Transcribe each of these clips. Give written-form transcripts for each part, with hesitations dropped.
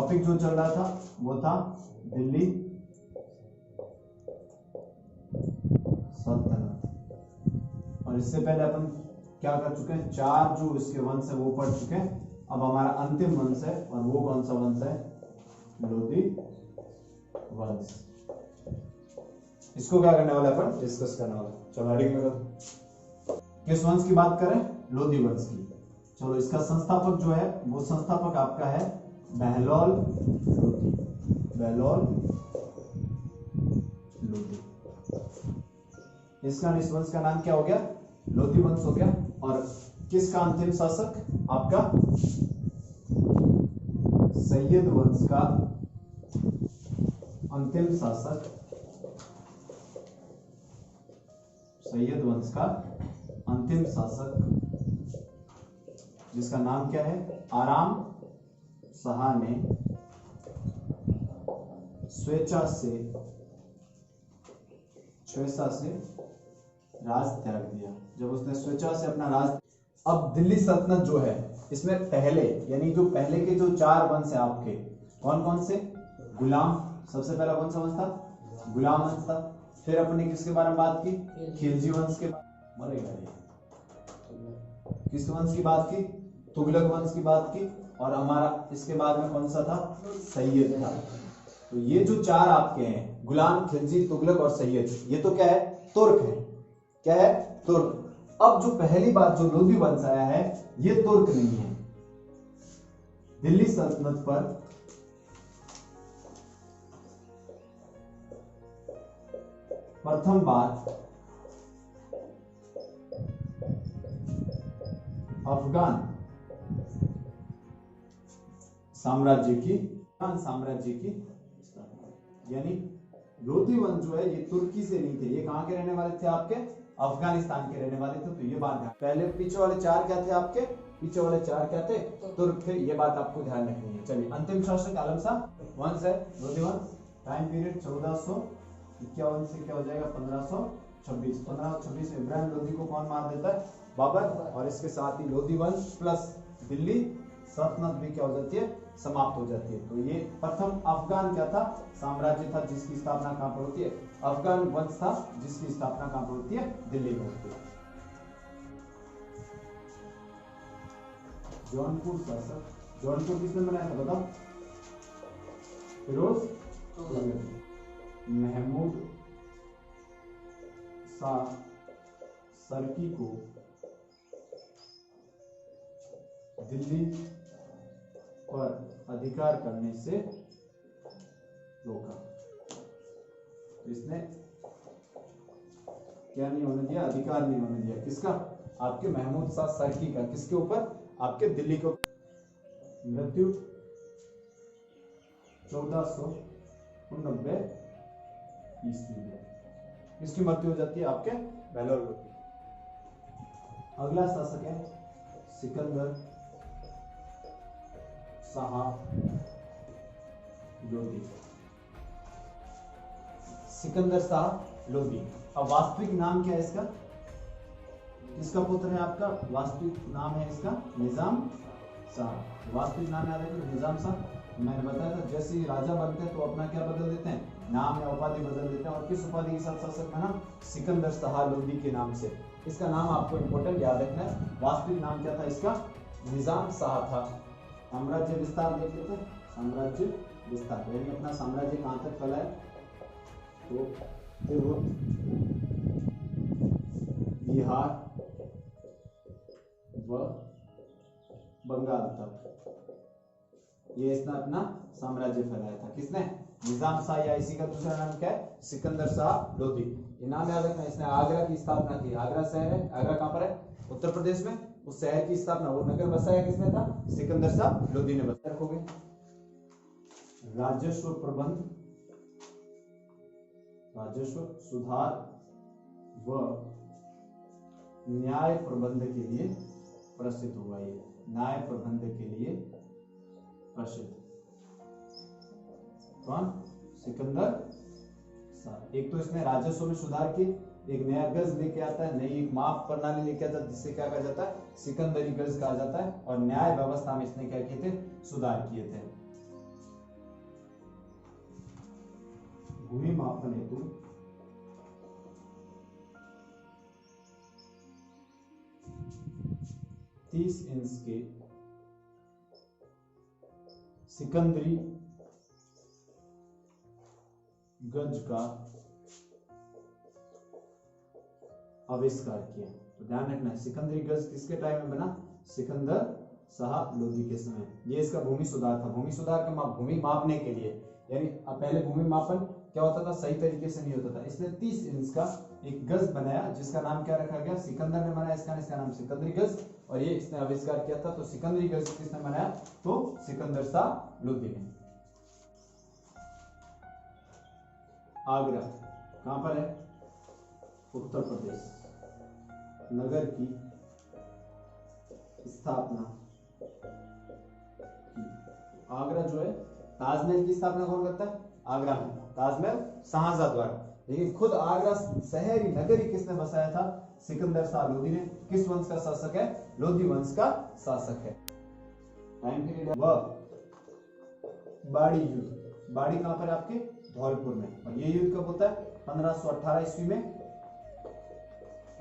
Topic जो चल रहा था वो था दिल्ली सल्तनत। और इससे पहले अपन क्या कर चुके हैं, 4 जो इसके वंश है वो पढ़ चुके हैं। अब हमारा अंतिम वंश है, और वो कौन सा वंश है, लोधी वंश। इसको क्या करने वाला है अपन, डिस्कस करने वाला। चलो हेडिंग में किस वंश की बात करें, लोधी वंश की। चलो इसका संस्थापक जो है वो संस्थापक आपका है बहलोल लोधी। बहलोल लोधी, इसका इस वंश का नाम क्या हो गया, लोधी वंश हो गया। और किसका अंतिम शासक, आपका सैयद वंश का अंतिम शासक, सैयद वंश का अंतिम शासक जिसका नाम क्या है, आराम शाह ने स्वेच्छा से राज त्याग दिया। जब उसने स्वेच्छा से अपना राज, अब दिल्ली सल्तनत जो है इसमें पहले, यानी जो पहले के जो 4 वंश है आपके, कौन कौन से, गुलाम, सबसे पहला कौन सा वंश था, गुलाम वंश था। फिर अपने किसके बारे में बात की, खिलजी वंश के, मरेगा ये, किस वंश की बात की, तुगलक वंश की बात की। और हमारा इसके बाद में कौन सा था, सैयद था। तो ये जो 4 आपके हैं, गुलाम, खिलजी, तुगलक और सैयद, ये तो क्या है, तुर्क है। क्या है, तुर्क। अब जो पहली बात जो लोधी वंश आया है ये तुर्क नहीं है। दिल्ली सल्तनत पर प्रथम बार अफगान साम्राज्य की, यानी लोधी वंश जो है ये तुर्की से नहीं थे, ये कहां के रहने वाले थे, आपके अफगानिस्तान के रहने वाले थे। तो ये बात पहले पीछे वाले 4 क्या थे आपके, पीछे वाले 4 क्या थे, तुर्क थे। ये बात आपको ध्यान रखनी है। चलिए अंतिम शासक आलम शाह वंश है लोधी वंश। टाइम पीरियड 1451 से क्या हो जाएगा 1526। 1526 में इब्राहिम लोधी को कौन मार देता है, बाबर। और इसके साथ ही लोधी वंश प्लस दिल्ली सल्तनत भी क्या हो जाती है, समाप्त हो जाती है। तो ये प्रथम अफगान क्या था, साम्राज्य था जिसकी स्थापना कहां पर होती है, अफगान वंश था जिसकी स्थापना कहां पर होती है, दिल्ली में होती है। जौनपुर शासक, जौनपुर किसने बनाया था बताओ, फिरोज महमूद शाह सर्की को दिल्ली पर अधिकार करने से रोका। इसने क्या नहीं होने दिया, अधिकार नहीं होने दिया, किसका, आपके महमूद शाह सर्की का, किसके ऊपर, आपके दिल्ली को। मृत्यु 1489 ईस्वी में इसकी मृत्यु हो जाती है आपके बहलोल लोधी। अगला शासक है सिकंदर शाह लोधी। सिकंदर शाह लोधी। अब वास्तविक नाम क्या है इसका, किसका पुत्र है आपका, वास्तविक नाम है इसका निजाम शाह। वास्तविक नाम याद है निजाम शाह। मैंने बताया था जैसे ही राजा बनते हैं तो अपना क्या बदल देते हैं, नाम या उपाधि बदल देते हैं। और किस उपाधि के साथ शासक का नाम, सिकंदर शाह लोधी के नाम से। इसका नाम आपको इंपॉर्टेंट याद रखना है। वास्तविक नाम क्या था इसका, निजाम शाह था। साम्राज्य विस्तार देख लेते हैं, साम्राज्य विस्तार यानी अपना साम्राज्य कहां तक फैला है, तो तिब्बत, बिहार व बंगाल तक ये इसने अपना साम्राज्य फैलाया था। किसने, निजाम शाह, या इसी का दूसरा नाम क्या है, सिकंदर शाह लोधी। ये नाम याद रखना। इसने आगरा की स्थापना की। आगरा शहर है, आगरा कहां पर है, उत्तर प्रदेश में। उस शहर की स्थापना, वो नगर बसाया किसने था, सिकंदर शाह लोधी ने बसाया। रखोगे राजस्व प्रबंध, राजस्व सुधार व न्याय प्रबंध के लिए प्रसिद्ध हुआ। ये न्याय प्रबंध के लिए प्रसिद्ध कौन, सिकंदर शाह। एक तो इसने राजस्व में सुधार की, एक नया गज लेके आता है, नई एक माप प्रणाली लेके आता है जिससे क्या कहा जाता है, सिकंदरी गज कहा जाता है। और न्याय व्यवस्था में इसने क्या किए थे, सुधार किए थे। भूमि मापन हेतु तीस इंच के सिकंदरी गज का आविष्कार किया। तो ध्यान रखना है, सिकंदरी गज किसके टाइम में बना? सिकंदर शाह लोदी के समय। ये इसका भूमि सुधार था। भूमि सुधार का भूमि मापने के लिए, यानी पहले भूमि मापन क्या होता था, सही तरीके से नहीं होता था। इसने 30 इंच का एक गज बनाया जिसका नाम क्या रखा गया? सिकंदर ने बनाया इसका नाम सिकंदरी गज, और ये इसने आविष्कार किया था। तो सिकंदरी गज किसने बनाया? तो सिकंदर शाह लोदी ने। आगरा कहां पर है? उत्तर प्रदेश। नगर की स्थापना की। आगरा जो है, ताजमहल की स्थापना कौन करता है? आगरा में ताजमहल शाहजहां द्वारा। लेकिन खुद आगरा शहरी नगरी किसने बसाया था? सिकंदर शाह लोदी ने। किस वंश का शासक है? लोदी वंश का शासक है। टाइम पीरियड वह बाड़ी युद्ध। बाड़ी कहां पर है? आपके धौलपुर में। और ये युद्ध कब होता है? 1518 ईस्वी में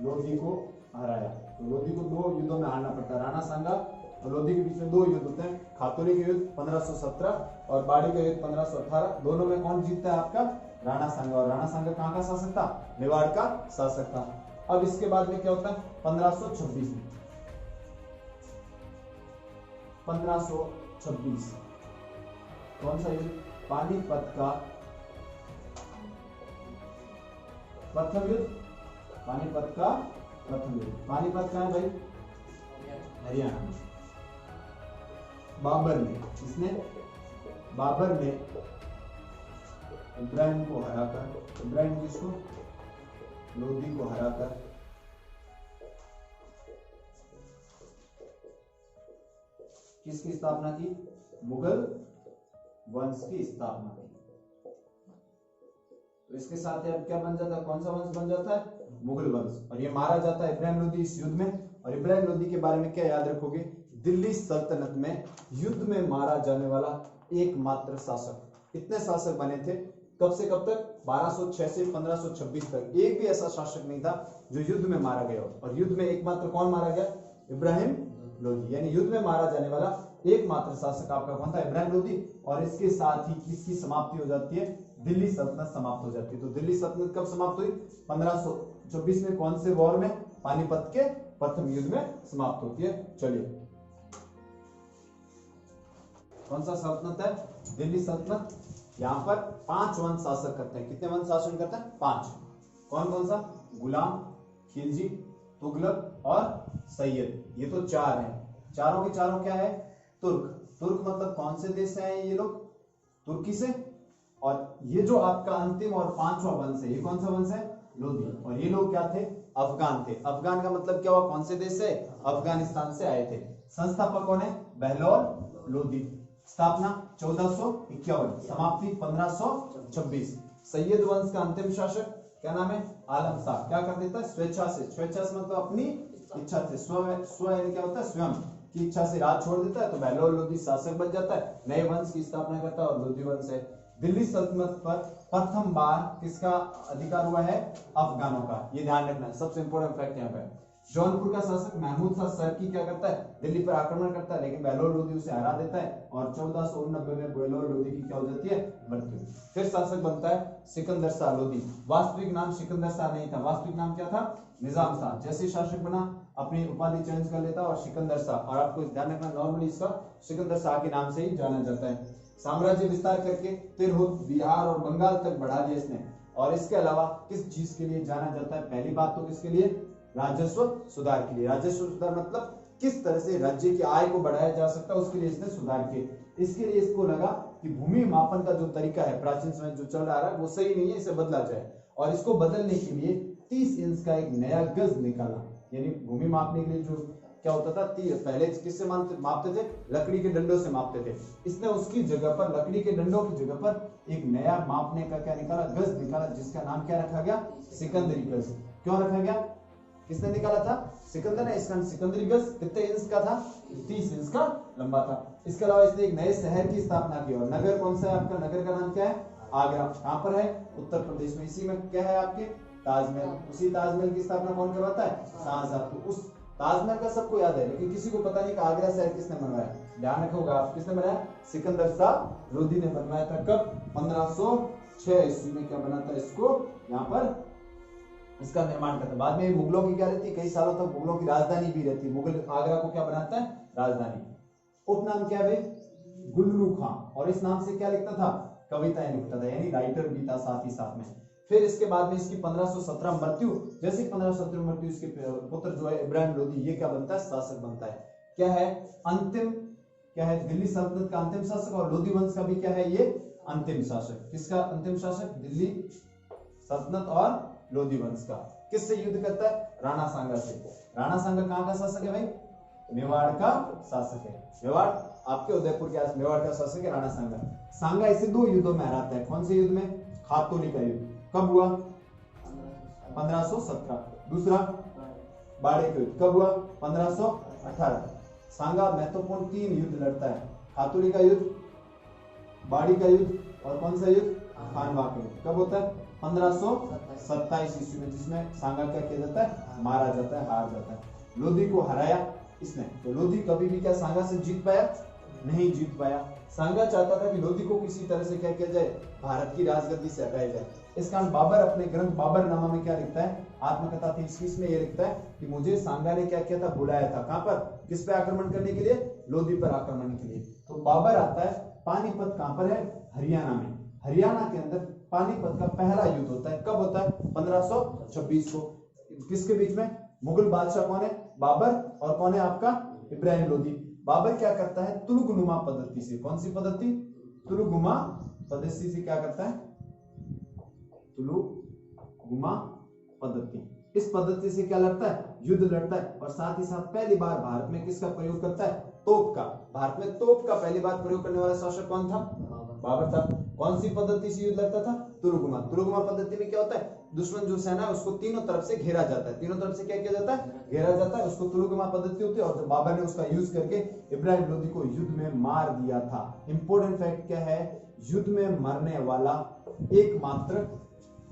लोदी को हराया। तो लोदी को 2 युद्धों में हारना पड़ता है। राणा सांगा और लोदी के बीच में 2 युद्ध होते हैं। खातौनी के युद्ध 1517 और बाड़ी का युद्ध 1518। दोनों में कौन जीतता है? आपका राणा सांगा। और राणा सांगा कहां का शासक था? मेवाड़ का शासक था। अब इसके बाद में क्या होता है? 1526 में 1526 कौन सा युद्ध? पानीपत का प्रथम युद्ध। पानीपत का प्रथम युद्ध। पानीपत कहां है भाई? हरियाणा में। बाबर ने इब्राहिम को हराकर, इब्राहिम किसको? लोदी को हराकर किसकी स्थापना की? मुगल वंश की स्थापना की। तो इसके साथ अब क्या बन जाता है? कौन सा वंश बन जाता है? मुगल वंश। और ये मारा जाता है इब्राहिम लोदी इस युद्ध में। और इब्राहिम लोदी के बारे में क्या याद रखोगे? दिल्ली सल्तनत में युद्ध में मारा जाने वाला एकमात्र शासक। इतने शासक बने थे, कब से कब तक? 1206 से 1526 तक। एक भी ऐसा शासक नहीं था जो युद्ध में मारा गया हो। और युद्ध में एकमात्र कौन मारा गया? इब्राहिम लोदी। यानी युद्ध में मारा जाने वाला एकमात्र शासक आपका कौन था? इब्राहिम लोदी। और इसके साथ ही किसकी समाप्ति हो जाती है? दिल्ली सल्तनत समाप्त हो जाती है। तो दिल्ली सल्तनत कब समाप्त हुई? 1526 में। कौन से वॉर में? पानीपत के प्रथम युद्ध में समाप्त होती है। चलिए, कौन सा सल्तनत है? दिल्ली सल्तनत। यहां पर 5 वंश शासक करते हैं। कितने वंश शासन करते हैं? 5। कौन कौन सा? गुलाम, खिलजी, तुगलक और सैयद। ये तो 4 हैं। चारों के चारों क्या है? तुर्क। तुर्क मतलब कौन से देश से आए ये लोग? तुर्की से। और ये जो आपका अंतिम और 5वां वंश है, ये कौन सा वंश है? लोदी। और ये लोग क्या थे? अफगान थे। अफगान का मतलब क्या हुआ? कौन से देश से? अफगानिस्तान से आए थे। संस्थापक कौन है? बहलोल लोदी। स्थापना 1451, समाप्ति 1526। सैयद वंश का अंतिम शासक क्या नाम है? आलम शाह। क्या कर देता है? स्वेच्छा से। स्वेच्छा से मतलब अपनी इच्छा से। स्व यानी क्या होता है? स्वयं की इच्छा से राज छोड़ देता है। तो बहलोल लोदी शासक बन जाता है, नए वंश की स्थापना करता है और लोदी वंश है। दिल्ली सल्तनत पर प्रथम बार किसका अधिकार हुआ है? अफगानों का। ये ध्यान रखना है, सबसे इंपॉर्टेंट फैक्ट यहाँ पे। जौनपुर का शासक महमूद शाह सरकी क्या करता है? दिल्ली पर आक्रमण करता है, लेकिन बहलोल लोदी उसे हरा देता है और 1489 में बहलोल लोदी की क्या हो जाती है? मृत्यु। फिर शासक बनता है सिकंदर शाह लोदी। वास्तविक नाम सिकंदर शाह नहीं था, वास्तविक नाम क्या था? निजाम शाह। जैसे शासक बना अपनी उपाधि चेंज कर लेता और सिकंदर शाह। और आपको ध्यान रखना, नॉर्मली इसका सिकंदर शाह के नाम से ही जाना जाता है। साम्राज्य विस्तार करके तिरहुत, बिहार और बंगाल तक बढ़ा दिया इसने। और इसके अलावा किस चीज के लिए जाना जाता है? पहली बात तो किसके लिए? राजस्व सुधार के लिए। राजस्व सुधार मतलब किस तरह से राज्य की आय को बढ़ाया जा सकता है, उसके लिए इसने सुधार किए। इसके लिए इसको लगा कि भूमि मापन का जो तरीका है प्राचीन समय जो चल रहा है वो सही नहीं है, इसे बदला जाए। और इसको बदलने के लिए 30 इंच का एक नया गज निकाला। यानी भूमि मापने के लिए जो क्या होता था, पहले किससे मापते थे? लकड़ी के डंडों से मापते थे। इसने उसकी जगह पर, लकड़ी के डंडों की जगह पर एक नया मापने का क्या निकाला? गज निकाला, जिसका नाम क्या रखा गया? सिकंदरी गज। क्यों रखा गया? किसने निकाला था? सिकंदर ने। इसका सिकंदरी गज कितने इंच का था? 30 इंच का लंबा था। इसके अलावा इसने एक नए शहर की स्थापना की। और नगर कौन सा है आपका? नगर का नाम क्या है? आगरा कहां पर है? उत्तर प्रदेश में। इसी में क्या है आपके? ताजमहल। उसी ताजमहल की स्थापना कौन करवाता है? शाहजहां। तो उस ताजमहल का सबको याद है, लेकिन किसी को पता नहीं कि आगरा शहर किसने बनवाया। ध्यान रखोगा आप, किसने बनाया? सिकंदर शाह लोधी ने बनवाया था। कब? 1506 ईस्वी में क्या बना था इसको, यहाँ पर इसका निर्माण करता। बाद में मुगलों की क्या रहती, कई सालों तक मुगलों की राजधानी भी रहती। मुगल आगरा को क्या बनाता है? राजधानी। उपनाम क्या है भाई? गुल्लू खां। और इस नाम से क्या लिखता था? कविताएं लिखता था, यानी राइटर भी था साथ ही साथ में। फिर इसके बाद में इसकी 1517 मृत्यु। जैसे 1517 मृत्यु, इसके पुत्र जो है इब्राहिम लोदी, ये क्या बनता है? शासक बनता है। क्या है? अंतिम क्या है? दिल्ली सल्तनत का अंतिम शासक। और लोधी वंश का भी क्या है? ये अंतिम शासक। किसका अंतिम शासक? दिल्ली सल्तनत और लोधी वंश का। किससे युद्ध करता है? राणा सांगा से। राणा सांगा कहां का शासक है भाई? मेवाड़ का शासक है। मेवाड़ आपके उदयपुर के आस मेवाड़ का शासक है राणा सांगा। सांगा इसे 2 युद्धों में हराता है। कौन से युद्ध में? खातौनी का युद्ध। कब हुआ? 1517। दूसरा बाड़े का युद्ध कब हुआ? 1518। सांगा महत्वपूर्ण 3 युद्ध लड़ता है। खातौनी का युद्ध, बाड़ी का युद्ध और कौन सा युद्ध? खानवा का युद्ध। कब होता है? 1527 ईस्वी में, जिसमें सांगा क्या किया जाता है? मारा जाता है, हार जाता है। लोधी को हराया इसने। तो लोधी कभी भी क्या सांगा से जीत पाया? नहीं जीत पाया। सांगा चाहता था कि लोधी को किसी तरह से क्या किया जाए? भारत की राजगद्दी से हटाया जाए। इस कारण बाबर अपने ग्रंथ बाबरनामा में क्या लिखता है? आत्मकथा थी इसमें ये लिखता है कि मुझे सांगा ने क्या किया था? बुलाया था। कहां पर? किस पे आक्रमण करने के लिए? लोधी पर आक्रमण के लिए। तो बाबर आता है। पानीपत कहां पर है? हरियाणा में। हरियाणा के अंदर पानीपत का पहला युद्ध होता है। कब होता है? 1526 को। किसके बीच में? मुगल बादशाह कौन है? बाबर। और कौन है आपका? इब्राहिम लोधी। बाबर क्या करता है? तुलुगनुमा पद्धति से। कौन सी पद्धति? तुलुगुमा पद्धति से क्या करता है? तुलुगुमा पद्धति। इस पद्धति से क्या लड़ता है? युद्ध लड़ता है। और साथ ही साथ पहली बार भारत में किसका प्रयोग करता है? तोप का। भारत में तोप का पहली बार प्रयोग करने वाला शासक कौन था? बाबर था। कौन सी पद्धति से युद्ध लड़ता था? तुलुगुमा। तुलुगुमा पद्धति में क्या होता है? दुश्मन जो सेना है उसको तीनों तरफ से घेरा जाता है। तीनों तरफ से क्या किया जाता है? घेरा जाता है। उसको तुलुगुमा पद्धति होती है। और जब बाबर ने उसका यूज करके इब्राहिम लोदी को युद्ध में मार दिया था। इंपोर्टेंट फैक्ट क्या है? युद्ध में मरने वाला एकमात्र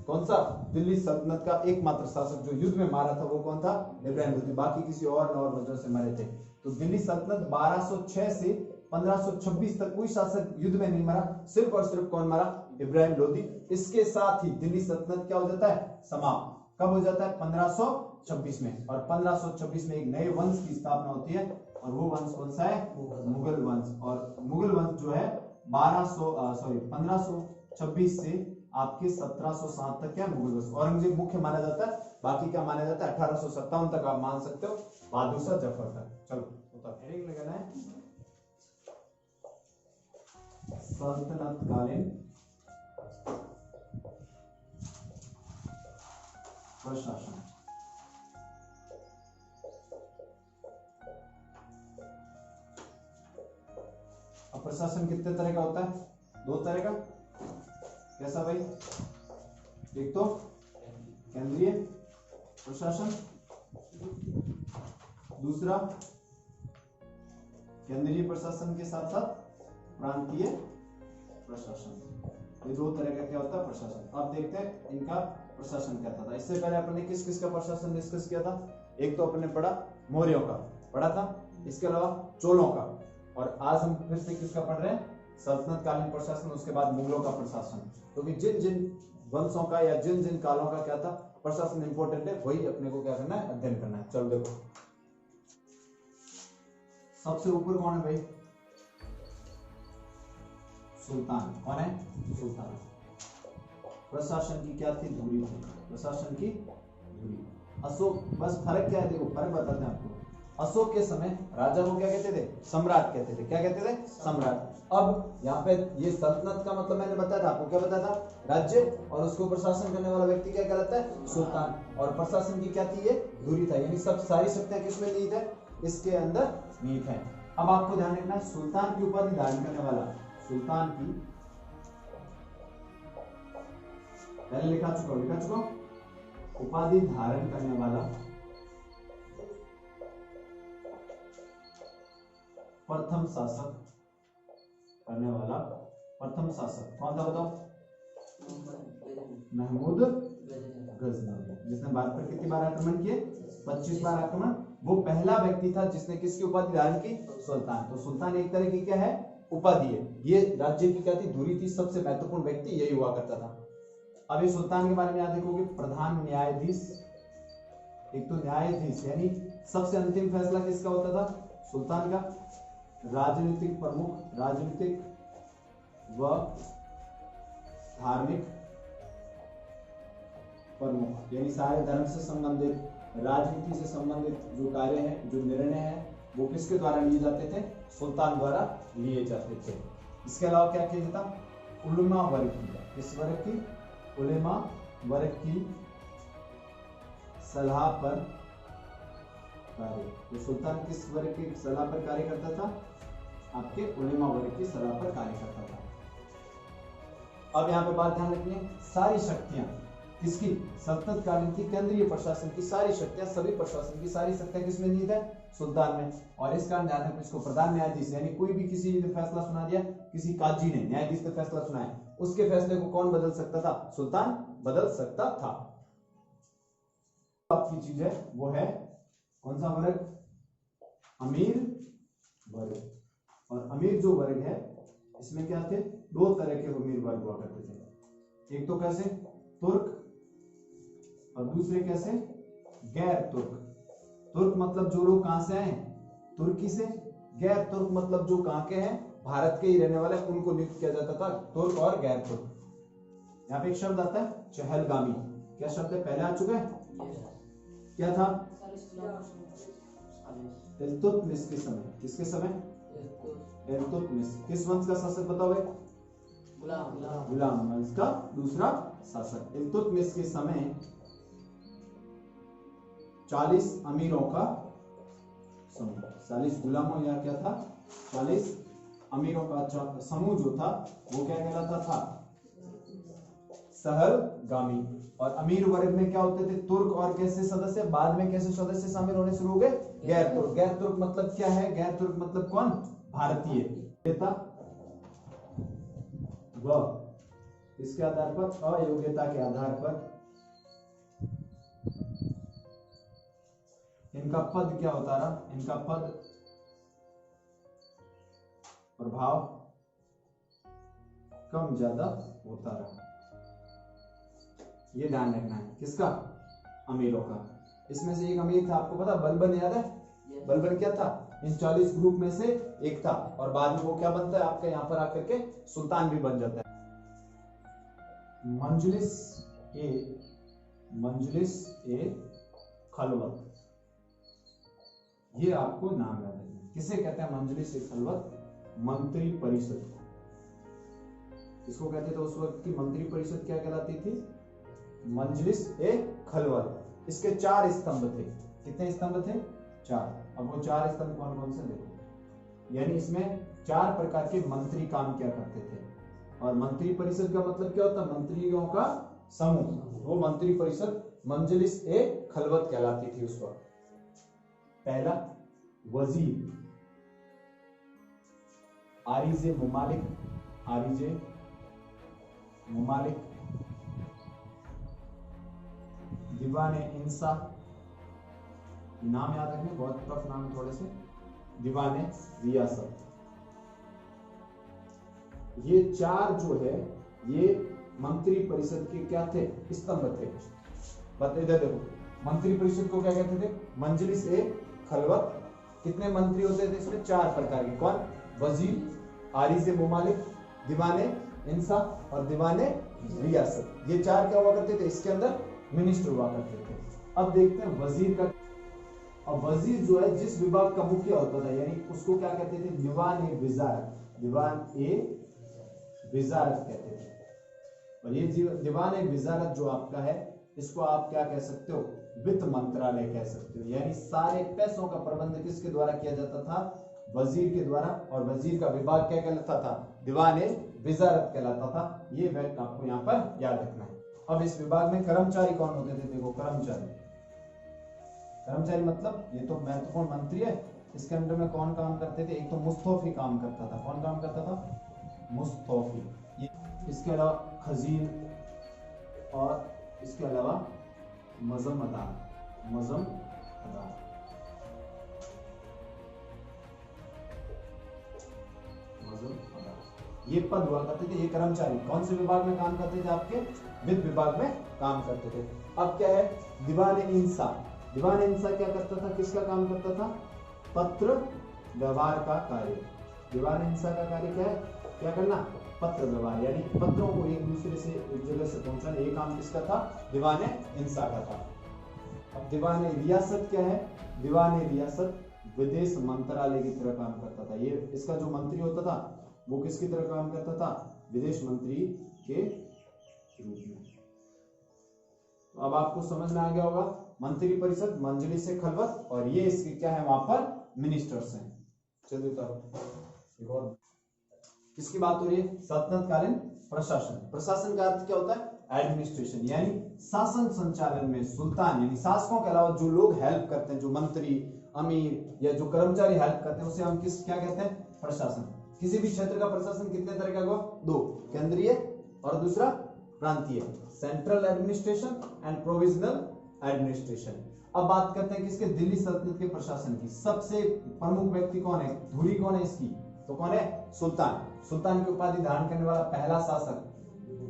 कौन सा? दिल्ली सल्तनत का एकमात्र शासक जो युद्ध में मारा था वो कौन था? इब्राहिम लोदी। बाकी किसी और वजह से मरे थे। तो दिल्ली सल्तनत 1206 से 1526 तक कोई शासक युद्ध में नहीं मरा। सिर्फ और सिर्फ कौन मरा? इब्राहिम लोदी। इसके साथ ही दिल्ली सल्तनत क्या हो जाता है? समाप्त। कब हो जाता है? 1526 में। और 1526 में एक नए वंश की स्थापना होती है। और वो वंश कौन सा है? मुगल वंश। और मुगल वंश जो है 1526 से आपके 1707 तक क्या? मुगल वंश। औरंगजेब मुख्य माना जाता है। बाकी क्या माना जाता है? 1857 तक आप मान सकते हो। बहादुर शाह जफर तक। चलो हेडिंग लगाना है सल्तनत कालीन प्रशासन। अब प्रशासन कितने तरह का होता है? 2 तरह का। कैसा भाई? एक तो केंद्रीय प्रशासन, दूसरा केंद्रीय प्रशासन के साथ साथ प्रांतीय प्रशासन। ये 2 तरह का क्या होता है? प्रशासन। अब देखते हैं इनका प्रशासन क्या था। इससे पहले अपने किस किस का प्रशासन डिस्कस किया था? एक तो अपने पढ़ा मौर्यों का पढ़ा था, इसके अलावा चोलों का। और आज हम फिर से किसका पढ़ रहे हैं? सल्तनत कालीन प्रशासन। उसके बाद मुगलों का प्रशासन। क्योंकि जिन जिन वंशों का या जिन जिन कालों का क्या था प्रशासन इंपॉर्टेंट है, वही अपने को क्या करना है? अध्ययन करना है। चलो देखो, सबसे ऊपर कौन है भाई? सुल्तान। कौन है? सुल्तान। प्रशासन की क्या थी? धुरी थी। प्रशासन की धुरी। अशोक, बस फर्क क्या है? देखो फर्क बताते हैं आपको। अशोक के समय राजा को क्या कहते थे? सम्राट कहते थे। क्या कहते थे? सम्राट। अब यहाँ पे ये सल्तनत का मतलब मैंने बताया था आपको। क्या बताया था? राज्य। और उसको प्रशासन करने वाला व्यक्ति क्या कहलाता है? सुल्तान। और प्रशासन की क्या थी? ये धुरी था। यानी सब सारी शक्तियां किसमें निहित है? इसके अंदर निहित है। अब आपको ध्यान रखना, सुल्तान की उपाधि धारण करने वाला, सुल्तान की पहले लिखा चुका उपाधि धारण करने वाला प्रथम शासक कौन था बताओ? महमूद गजनवी, जिसने भारत पर कितनी बार आक्रमण किए? 25 बार आक्रमण। वो पहला व्यक्ति था जिसने किसकी उपाधि धारण की? सुल्तान। तो सुल्तान एक तरह की क्या है? उपाधि है। ये राज्य की क्या थी? धुरी थी। सबसे महत्वपूर्ण व्यक्ति यही हुआ करता था। अब ये सुल्तान के बारे में याद रखोगे, प्रधान न्यायाधीश, एक तो न्यायाधीश यानी सबसे अंतिम फैसला किसका होता था? सुल्तान का। राजनीतिक प्रमुख, राजनीतिक व धार्मिक प्रमुख, यानी सारे धर्म से संबंधित, राजनीति से संबंधित जो कार्य हैं, जो निर्णय हैं, वो किसके द्वारा लिए जाते थे? सुल्तान द्वारा लिए जाते थे। इसके अलावा क्या किया जाता? उलेमा वर्ग की, किस वर्ग की? उलेमा वर्ग की सलाह पर कार्य। तो सुल्तान किस वर्ग की सलाह पर कार्य करता था? आपके उलेमा वर्ग की सलाह पर कार्य करता था। अब यहाँ पे बात ध्यान रखनी है, सारी शक्तियां किसकी? सल्तनत कालीन की केंद्रीय प्रशासन की सारी शक्तियां, सभी प्रशासन की सारी शक्तियां किसमें निहित है? सुल्तान में। और इस कारण ध्यान रखना, इसको प्रधान न्यायाधीश यानी कोई भी किसी ने फैसला सुना दिया, किसी काजी ने, न्यायाधीश ने फैसला सुनाया, उसके फैसले को कौन बदल सकता था? सुल्तान बदल सकता था। आपकी चीज है वो है कौन सा वर्ग? अमीर वर्ग। और अमीर जो वर्ग है इसमें क्या थे? दो तरह के अमीर वर्ग हुआ करते थे। एक तो कैसे? तुर्क, और दूसरे कैसे? गैर तुर्क। तुर्क मतलब जो लोग कहां से आए? तुर्की से। गैर तुर्क मतलब जो कहां के हैं? भारत के ही रहने वाले, उनको नियुक्त किया जाता था। तुर्क और गैर तुर्क। यहाँ पे एक शब्द आता है चहलगामी। क्या शब्द है? पहले आ चुका है। क्या था? इल्तुतमिश के समय। किसके समय? इल्तुतमिश। किस वंश का शासक बताओ? गुलाम वंश का दूसरा शासक। इल्तुतमिश के समय 40 अमीरों का समूह, 40 गुलामों या क्या था? 40 अमीरों का समूह जो था वो क्या कहलाता था? सहलगामी। और अमीर वर्ग में क्या होते थे? तुर्क और कैसे सदस्य? बाद में कैसे सदस्य शामिल होने शुरू हो गए? गैर तुर्क। गैर तुर्क मतलब क्या है? गैर तुर्क मतलब कौन? भारतीय। वह इसके आधार पर, अयोग्यता के आधार पर इनका पद क्या होता रहा? इनका पद प्रभाव कम ज्यादा होता रहा। ये ध्यान रखना है। किसका? अमीरों का। इसमें से एक अमीर था, आपको पता? बलबन याद है? बलबन क्या था? इन 40 ग्रुप में से एक था, और बाद में वो क्या बनता है? आपके यहां पर आकर के सुल्तान भी बन जाता है। मंजलिस ए खलवत, ये आपको नाम याद रखना है। किसे कहते हैं मंजलिस ए खलवत? मंत्री परिषद। किसको कहते थे उस वक्त की मंत्री परिषद? क्या कहलाती थी? मंजलिस ए खलवत। इसके 4 स्तंभ थे। कितने स्तंभ थे? 4। अब वो 4 स्तंभ कौन कौन से देखो, यानी इसमें 4 प्रकार के मंत्री काम किया करते थे। और मंत्री परिषद का मतलब क्या होता है? मंत्रियों का समूह। वो मंत्री परिषद मंजलिस ए खलवत कहलाती थी उस वक्त। पहला वजीर आरिजे मुमालिक, आरिजे मुमालिक, दीवाने इंसा, नाम याद रखने, बहुत टफ नाम थोड़े से, दीवाने रियासत। ये 4 जो है ये मंत्री परिषद के क्या थे? स्तंभ थे। इधर देखो, मंत्री परिषद को क्या कहते थे? मंजलिस ए खलवत। कितने मंत्री होते थे इसमें? 4 प्रकार के। कौन? वजीर, आरिज मुमालिक, दीवाने इंसा और दीवाने रियासत। ये 4 क्या हुआ करते थे? इसके अंदर मिनिस्टर हुआ करते थे। अब देखते हैं वजीर का। अब वजीर जो है जिस विभाग का मुखिया होता था, यानी उसको क्या कहते थे? दीवान ए विजारत। दीवान ए विजारत कहते थे। और ये दीवान ए विजारत जो आपका है, इसको आप क्या कह सकते हो? वित्त मंत्रालय कह सकते हो। यानी सारे पैसों का प्रबंध किसके द्वारा किया जाता था? वजीर के द्वारा। और वजीर का विभाग क्या कहलाता था? दीवान ए विजारत कहलाता था। ये फैक्ट आपको यहाँ पर याद रखना है। अब इस विभाग में कर्मचारी कौन होते थे? देखो, कर्मचारी मतलब ये तो महत्वपूर्ण मंत्री है। इसके अंदर में कौन काम करते थे? एक तो मुस्तौफी काम करता था। कौन काम करता था? मुस्तौफी। इसके अलावा खजीन, और इसके अलावा मजमदार, ये पद हुआ करते थे, ये कर्मचारी कौन से विभाग में काम करते थे? आपके वित्त विभाग में काम करते थे। अब क्या है? दीवान इंसा। दीवान इंसा क्या करता था? किसका काम करता था? पत्र व्यवहार का कार्य। दीवान इंसा का कार्य क्या है? क्या करना? पत्र व्यवहार, यानी पत्रों को एक दूसरे से एक जगह से पहुंचाना, ये काम किसका था? दीवान इंसा का था। अब दीवान रियासत क्या है? दीवान रियासत विदेश मंत्रालय की तरह काम करता था। ये इसका जो मंत्री होता था वो किसकी तरह काम करता था? विदेश मंत्री के रूप में। तो अब आपको समझ में आ गया होगा, मंत्री परिषद मंजलिस से खलवत, और ये इसके क्या है? वहां पर मिनिस्टर्स हैं। चलिए एक और किसकी बात हो रही है? सल्तनत कालीन प्रशासन। प्रशासन का अर्थ क्या होता है? एडमिनिस्ट्रेशन, यानी शासन संचालन में सुल्तान यानी शासकों के अलावा जो लोग हेल्प करते हैं, जो मंत्री, अमीर या जो कर्मचारी हेल्प करते हैं, उसे हम क्या कहते हैं? प्रशासन। किसी भी क्षेत्र का प्रशासन कितने तरह का होगा? दो, केंद्रीय और दूसरा प्रांतीय, central administration and provisional administration. अब बात करते हैं किसके? दिल्ली सल्तनत के प्रशासन की। सबसे प्रमुख व्यक्ति कौन है? धुरी कौन है इसकी? तो कौन है? सुल्तान। सुल्तान की उपाधि धारण करने वाला पहला शासक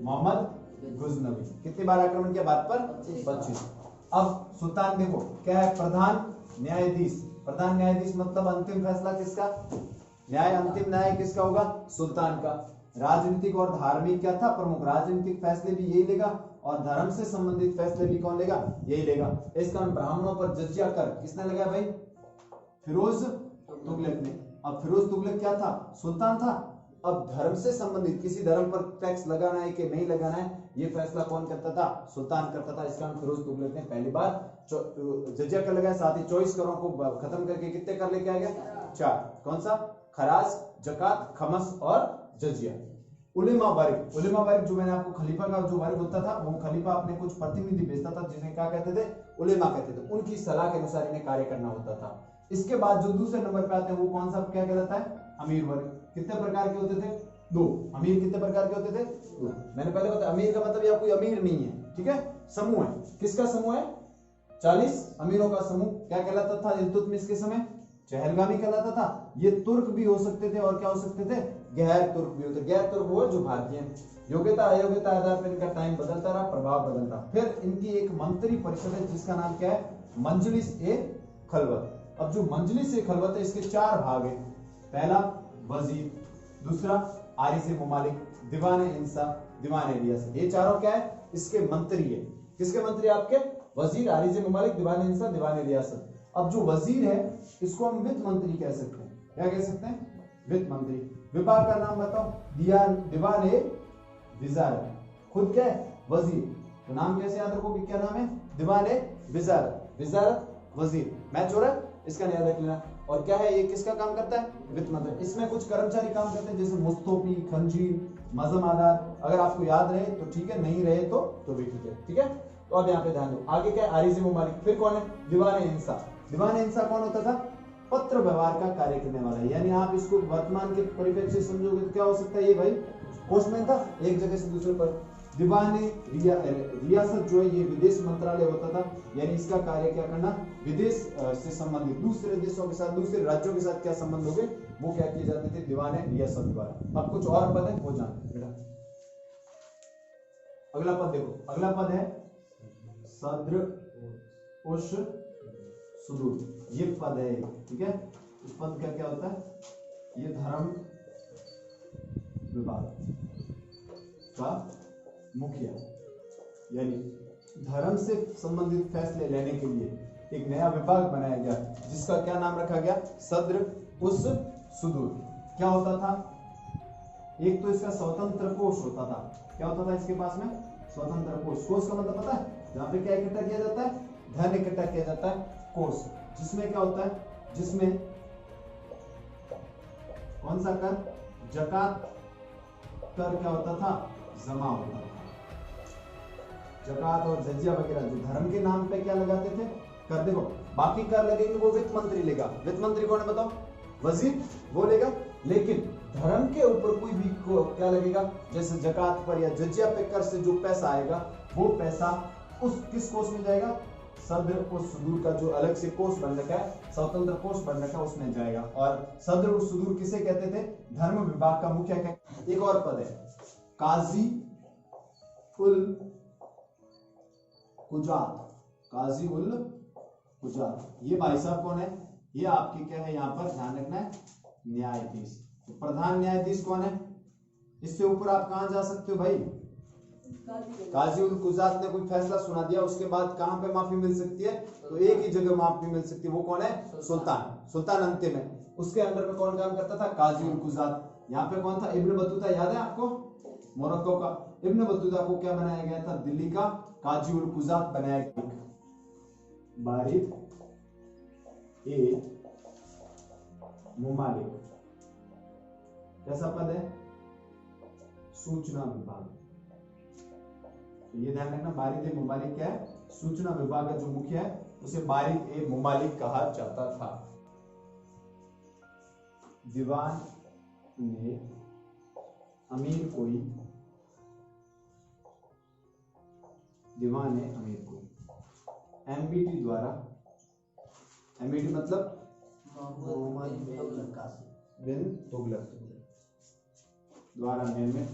मोहम्मद गुजनवी। कितनी बार आक्रमण किया भारत पर? 25। अब सुल्तान देखो क्या है? प्रधान न्यायाधीश। प्रधान न्यायाधीश मतलब अंतिम फैसला किसका? न्याय, अंतिम न्याय किसका होगा? सुल्तान का। राजनीतिक और धार्मिक क्या था? प्रमुख। राजनीतिक फैसले भी यही लेगा और धर्म से संबंधित फैसले भी कौन लेगा? यही लेगा। इस कारण ब्राह्मणों पर जजिया कर किसने लगाया भाई? फिरोज तुगलक ने। अब फिरोज तुगलक क्या था? सुल्तान था। अब धर्म से संबंधित किसी धर्म पर टैक्स लगाना है कि नहीं लगाना है, ये फैसला कौन करता था? सुल्तान करता था। इस कारण फिरोज तुगलक ने पहली बार जजिया कर लगाया। साथ ही 24 करों को खत्म करके कितने कर लेके आ गया? 4। कौन सा? खराज, जकात, खमस और जजिया। उलेमा वर्ग। उलेमा वर्ग जो मैंने आपको खलीफा का जो वर्ग होता था, वो खलीफा अपने कुछ प्रतिनिधि भेजता था जिन्हें क्या कहते थे? उलेमा कहते थे। उनकी सलाह के अनुसार इन्हें कार्य करना होता था। इसके बाद जो दूसरे नंबर पे आते हैं वो कौन सा क्या कहलाता है? अमीर वर्ग। कितने प्रकार के होते थे? 2। अमीर कितने प्रकार के होते थे? 2। मैंने पहले बताया अमीर का मतलब यह कोई अमीर नहीं है, ठीक है? समूह है। किसका समूह है? 40 अमीरों का समूह। क्या कहलाता था इल्तुतमिश के समय? चहलगामी कहलाता था। ये तुर्क भी हो सकते थे और क्या हो सकते थे? गैर तुर्क भी होते। गैर तुर्क वो जो भारतीय हैं। योग्यता अयोग्यता आधार पर इनका टाइम बदलता रहा, प्रभाव बदलता। फिर इनकी एक मंत्री परिषद है जिसका नाम क्या है? मंजलिस ए खलवत। अब जो मंजलिस ए खलवत है इसके 4 भाग है। पहला वजीर, दूसरा आरिज मुमालिक, दीवान इंसा, दीवान रियासत। ये चारों क्या है? इसके मंत्री है। किसके मंत्री? आपके वजीर, आरिज मुमालिक, दीवान इंसा, दीवान रियासत। अब जो वजीर है इसको हम वित्त मंत्री कह सकते हैं। क्या कह सकते हैं? वित्त मंत्री। विभाग का नाम बताओ? दीवान ए विजारत। खुद क्या है? वजीर। तो नाम कैसे याद रखोगे? क्या नाम है? दीवान ए विजारत। विजारत वजीर। मैच हो रहा है? इसका याद रख लेना। और क्या है ये? किसका काम करता है? वित्त मंत्री। इसमें कुछ कर्मचारी काम करते हैं जैसे मुस्तोफी, खंजीर, मजमादार। अगर आपको याद रहे तो ठीक है, नहीं रहे तो भी ठीक है। ठीक है, तो अब यहाँ पे ध्यान दो। आगे क्या है? आरिज मुमालिक। फिर कौन है? दीवान इंसा। दीवान इंसा कौन होता था? पत्र व्यवहार का कार्य करने वाला। यानी आप इसको वर्तमान के परिप्रेक्ष्य से समझोगे तो क्या हो सकता है? ये भाई पोस्टमैन था, एक जगह से दूसरे पर। दीवान रियासत जो है ये विदेश मंत्रालय होता था। यानी इसका कार्य क्या करना? विदेश से संबंधित दूसरे देशों के साथ, दूसरे राज्यों के साथ क्या संबंध हो गए वो क्या किए जाते थे? दीवान रियासत द्वारा। अब कुछ और पद है वो जान बेटा। अगला पद देखो। अगला पद है सद्र उश सुदूर। ये पद है, ठीक है? इस पद का क्या होता है? ये धर्म विभाग का मुखिया, यानी धर्म से संबंधित फैसले लेने के लिए एक नया विभाग बनाया गया जिसका क्या नाम रखा गया? सद्र उस सुदूर। क्या होता था? एक तो इसका स्वतंत्र कोष होता था। क्या होता था इसके पास में? स्वतंत्र कोष। कोष का मतलब पता है? जहां पे क्या इकट्ठा किया जाता है? धन इकट्ठा किया जाता है। कोष जिसमें क्या होता है? जिसमें कौन सा कर? जकात कर क्या होता था? जमा होता था। जकात और जजिया वगैरह जो धर्म के नाम पे क्या लगाते थे? कर। देखो बाकी कर लगेंगे वो वित्त मंत्री लेगा। वित्त मंत्री कौन है बताओ? वजीर वो लेगा। लेकिन धर्म के ऊपर कोई भी क्या लगेगा, जैसे जकात पर या जजिया पे कर से जो पैसा आएगा वो पैसा उस किस कोष में जाएगा, सद्र और सुदूर का जो अलग से कोष बन रखा है, स्वतंत्र कोष बन रखा है, उसमें जाएगा। और सद्र और सुदूर किसे कहते थे, धर्म विभाग का मुखिया कहते। एक और पद है काजी उल कुजात, काजी उल कुजात। ये भाई साहब कौन है, ये आपके क्या है, यहाँ पर ध्यान रखना है, न्यायाधीश। तो प्रधान न्यायाधीश कौन है, इससे ऊपर आप कहां जा सकते हो भाई, काजी उल कुजात ने कोई फैसला सुना दिया, उसके बाद कहां पे माफी मिल सकती है, तो एक ही जगह माफी मिल सकती है, वो कौन है, सुल्तान। सुल्तान अंतिम है, उसके अंडर में कौन काम करता था, काजी उल कुजात। यहाँ पे कौन था, इब्न बतूता, याद है आपको, मोरक्को का। इब्न बतूता को क्या बनाया गया था, दिल्ली का काजी उल कुजात बनाया गया। बारिक ए मुमालिक, कैसा पद है, सूचना विभाग। तो ये ध्यान रखना, बारिक ए मुमालिक क्या है, सूचना विभाग का जो मुखिया है उसे बारिक ए मुमालिक कहा जाता था। दीवान ने अमीर कोई, दीवान ने अमीर कोई एमबीटी द्वारा, एमबीटी मतलब बिन तुगलक द्वारा निर्मित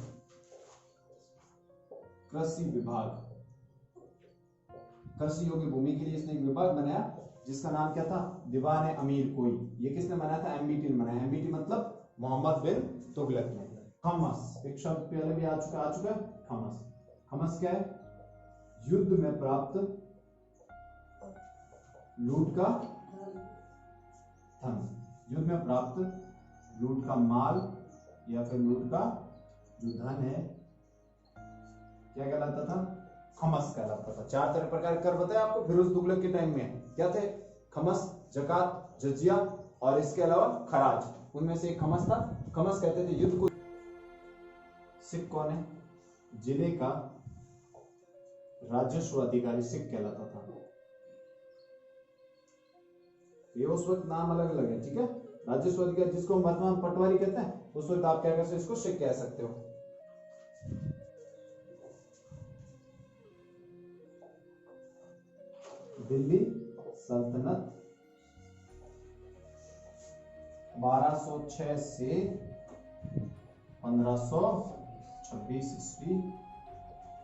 कृषि विभाग, कृषि योग्य भूमि के लिए इसने एक विभाग बनाया जिसका नाम क्या था, दीवान अमीर कोई। ये किसने बनाया था, एमबीटी ने बनाया। एमबीटी मतलब मोहम्मद बिन तुगलक ने। खमस, एक शब्द पहले भी आ चुका है, खमस। खमस क्या है, युद्ध में प्राप्त लूट का धन, युद्ध में प्राप्त लूट का माल या फिर लूट का जो धन है क्या कहलाता था, खमस कहलाता था। चार तरह प्रकार कर बताया आपको फिरोज तुगलक के टाइम में, क्या थे, खमस, जकात, जजिया और इसके अलावा खराज। उनमें से एक खमस था। खमस कहते थे युद्ध को। सिख कौन है, जिले का राजस्व अधिकारी सिख कहलाता था। ये उस वक्त नाम अलग अलग है, ठीक है। राजस्व अधिकारी जिसको हम वर्तमान पटवारी कहते हैं, उस वक्त आप क्या कर सकते हो, इसको सिख कह सकते हो। दिल्ली सल्तनत 1206 से 1526 ईस्वी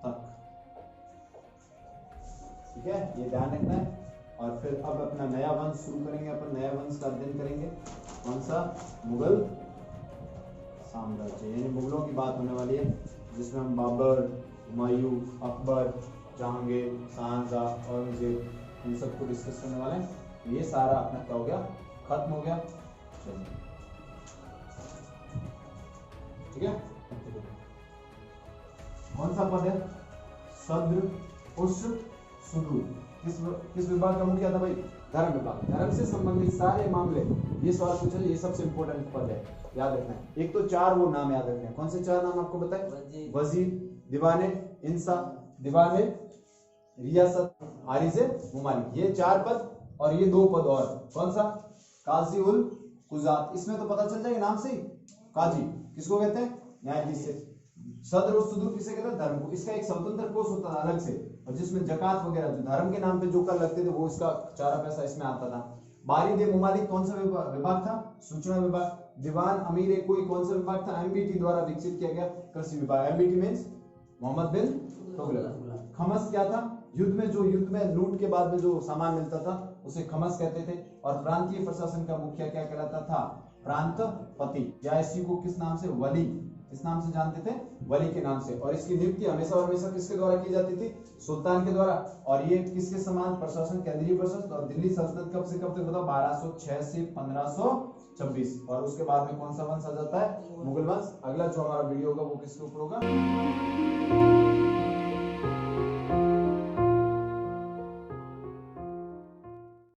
तक, ठीक है, ये ध्यान रखना है। और फिर अब अपना नया वंश शुरू करेंगे, अपन नया वंश का अध्ययन करेंगे। कौन सा, मुगल साम्राज्य, यानी मुगलों की बात होने वाली है, जिसमें हम बाबर, हुमायूं, अकबर, जहांगीर, शाहजहां, औरंगजेब, इन सबको डिस्कस करने वाले हैं। ये सारा अपना क्या हो गया, खत्म हो गया। चलिए ठीक है। कौन सा पद है, सद्र उस सुदूर। किस विभाग का मुखिया था भाई, धर्म विभाग। धर्म से संबंधित सारे मामले, ये सवाल पूछे, ये सबसे इंपॉर्टेंट पद है, याद रखना है। एक तो चार वो नाम याद रखने हैं। कौन से चार नाम आपको बताए, वजीर, दीवाने इंसा, दीवाने रियासत, आरिज़े मुमालिक, ये चार पद। और ये दो पद और, कौन सा, काजी उल कुजात। इसमें तो पता चल जाएगा नाम से ही, काजी किसको कहते हैं, न्यायाधीश से। सद्र और सुदूर किसे कहते हैं, धर्म को। इसका एक स्वतंत्र कोष होता था अलग से, और जिसमें जकात वगैरह जो धर्म के नाम पे जो कर लगते थे वो इसका चारा पैसा इसमें आता था। बारिद मुमालिक कौन सा विभाग था, सूचना विभाग। दीवान अमीर कोई कौन सा विभाग था, एमबीटी द्वारा विकसित किया गया कृषि विभाग। एमबीटी मींस मोहम्मद बिन तुगलक। खमस क्या था, युद्ध में लूट के बाद में जो सामान मिलता था उसे खमस कहते थे। और प्रांतीय प्रशासन का मुखिया क्या कहलाता था, प्रांतपति, या इसी को किस नाम से, वली, किस नाम से जानते थे, वली के नाम से। और इसकी नियुक्ति हमेशा और हमेशा किसके द्वारा की जाती थी, सुल्तान के द्वारा। और ये किसके समान प्रशासन, केंद्रीय प्रशासन। और दिल्ली सल्तनत कब से कब तक बताओ, 1206 से 1526। और उसके बाद में कौन सा वंश आ जाता है, मुगल वंश। अगला जो हमारा वीडियो होगा वो किसके ऊपर होगा।